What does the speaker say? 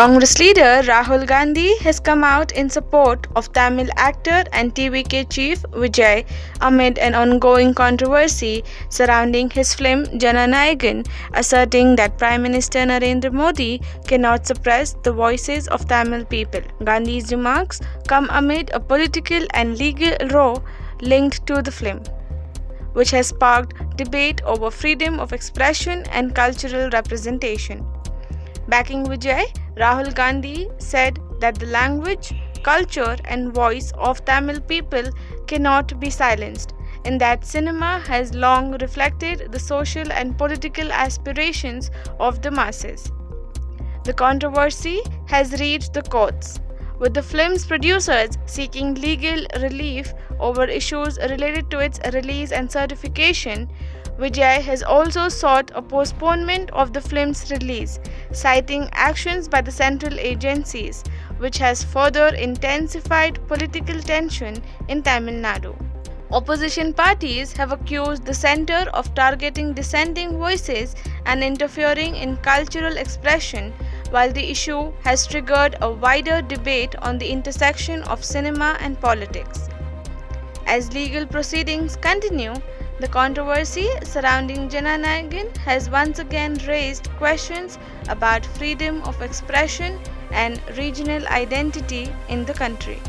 Congress leader Rahul Gandhi has come out in support of Tamil actor and TVK chief Vijay amid an ongoing controversy surrounding his film Jana Nayagan, asserting that Prime Minister Narendra Modi cannot suppress the voices of Tamil people. Gandhi's remarks come amid a political and legal row linked to the film, which has sparked debate over freedom of expression and cultural representation. Backing Vijay, Rahul Gandhi said that the language, culture, and voice of Tamil people cannot be silenced, and that cinema has long reflected the social and political aspirations of the masses. The controversy has reached the courts, with the film's producers seeking legal relief over issues related to its release and certification. Vijay has also sought a postponement of the film's release, citing actions by the central agencies, which has further intensified political tension in Tamil Nadu. Opposition parties have accused the centre of targeting dissenting voices and interfering in cultural expression, while the issue has triggered a wider debate on the intersection of cinema and politics. As legal proceedings continue, the controversy surrounding Jana Nayagan has once again raised questions about freedom of expression and regional identity in the country.